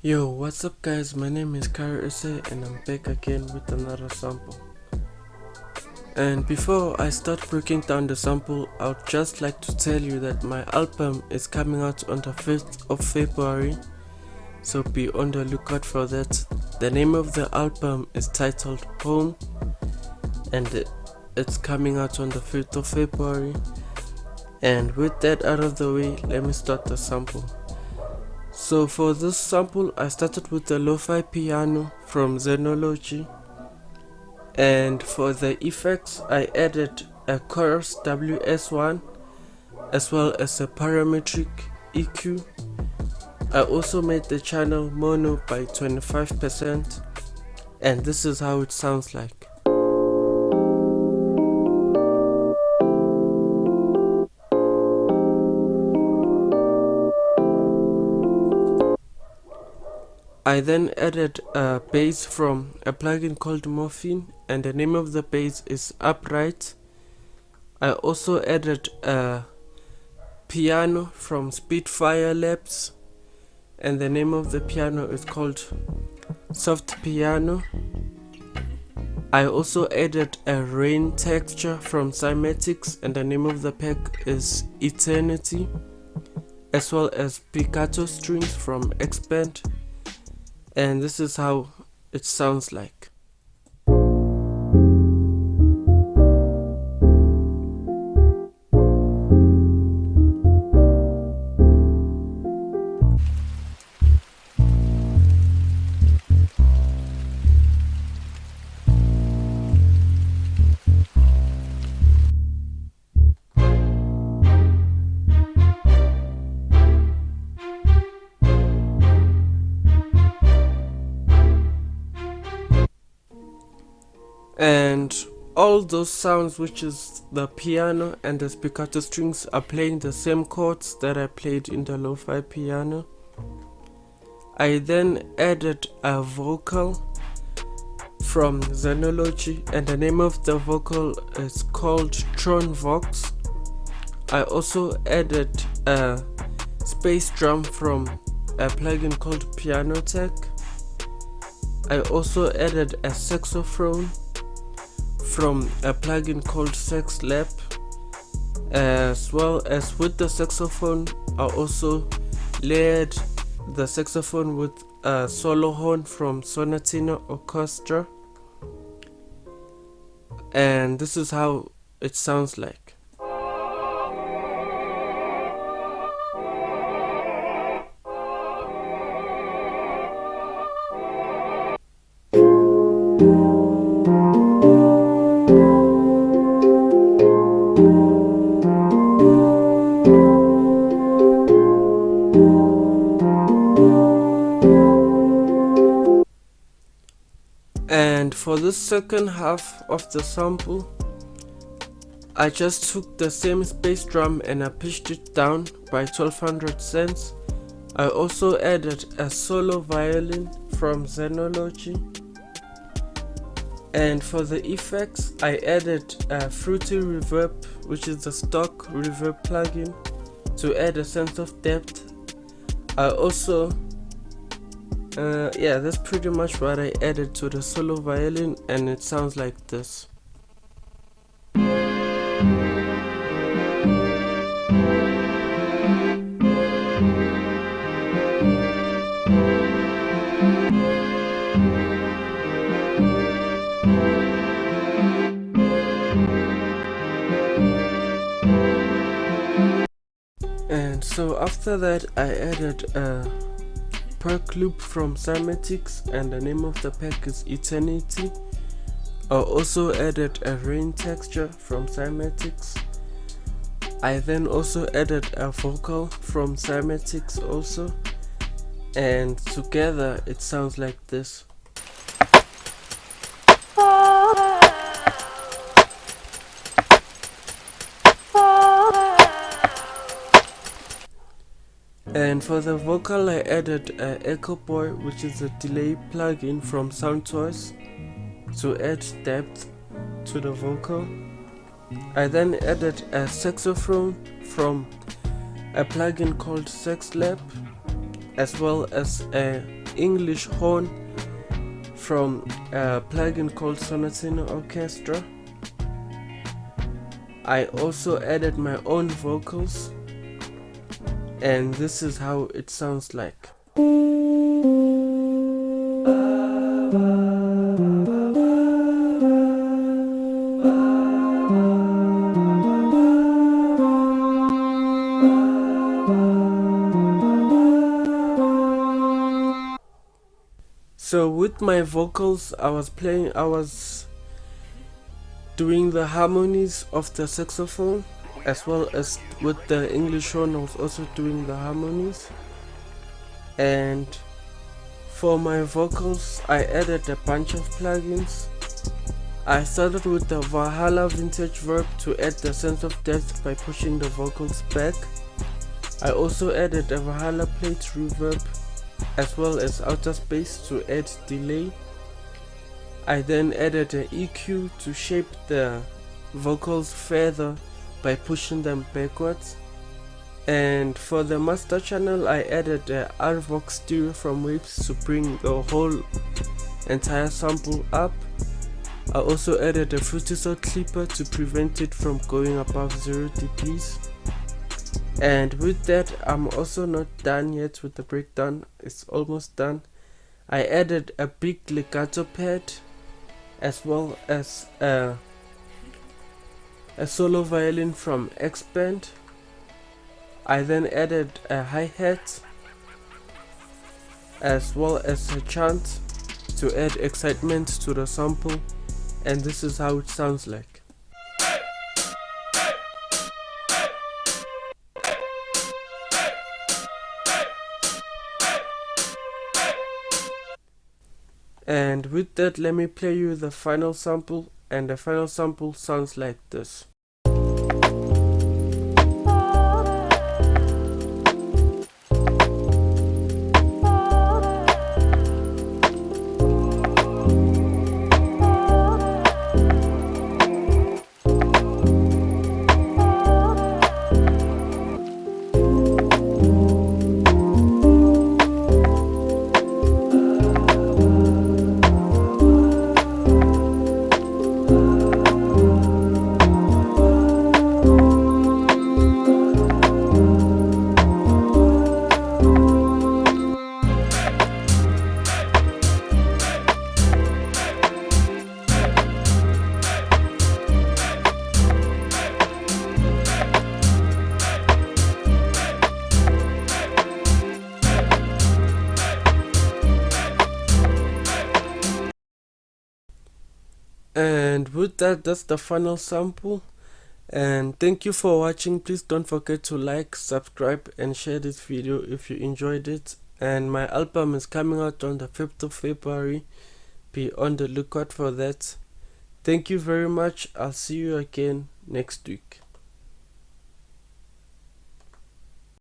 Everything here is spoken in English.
Yo, what's up guys, my name is Kari Isse and I'm back again with another sample. And before I start breaking down the sample, I would just like to tell you that my album is coming out on the 5th of February, so be on the lookout for that. The name of the album is titled Home and it's coming out on the 5th of February. And with that out of the way, let me start the sample. So for this sample, I started with the Lofi Piano from Xenology, and for the effects I added a chorus WS1 as well as a parametric EQ. I also made the channel mono by 25%, and this is how it sounds like. I then added a bass from a plugin called Morphine, and the name of the bass is Upright. I also added a piano from Spitfire Labs, and the name of the piano is called Soft Piano. I also added a rain texture from Cymatics, and the name of the pack is Eternity, as well as piccato strings from Expand. And this is how it sounds like. And all those sounds, which is the piano and the spiccato strings, are playing the same chords that I played in the Lo-Fi piano. I then added a vocal from Xenology, and the name of the vocal is called Tron Vox. I also added a space drum from a plugin called Piano Tech. I also added a saxophone from a plugin called Sex Lab, as well as with the saxophone I also layered the saxophone with a solo horn from Sonatina Orchestra, and this is how it sounds like. And for this second half of the sample, I just took the same space drum and I pitched it down by 1200 cents. I also added a solo violin from Xenology. And for the effects, I added a Fruity Reverb, which is the stock reverb plugin, to add a sense of depth. I also that's pretty much what I added to the solo violin, and it sounds like this. And so after that, I added a Perc loop from Cymatics, and the name of the pack is Eternity. I also added a rain texture from Cymatics. I then also added a vocal from Cymatics also, and together it sounds like this. And for the vocal, I added Echo Boy, which is a delay plugin from Soundtoys, to add depth to the vocal. I then added a saxophone from a plugin called Sex Lab, as well as a English horn from a plugin called Sonatino Orchestra. I also added my own vocals, and this is how it sounds like. So with my vocals, I was doing the harmonies of the saxophone, as well as with the English horn I was also doing the harmonies. And for my vocals, I added a bunch of plugins. I started with the Valhalla vintage verb to add the sense of depth by pushing the vocals back. I also added a Valhalla plate reverb as well as outer space to add delay. I then added an EQ to shape the vocals further by pushing them backwards. And for the master channel, I added a RVox stereo from Waves to bring the whole entire sample up. I also added a FruitySort clipper to prevent it from going above 0 dBs. And with that, I'm also not done yet with the breakdown. It's almost done. I added a big legato pad as well as a solo violin from X-Band. I then added a hi-hat as well as a chant to add excitement to the sample, and this is how it sounds like. And with that, let me play you the final sample, and the final sample sounds like this. And with that, that's the final sample. And thank you for watching. Please don't forget to like, subscribe and share this video if you enjoyed it. And my album is coming out on the 5th of February. Be on the lookout for that. Thank you very much. I'll see you again next week.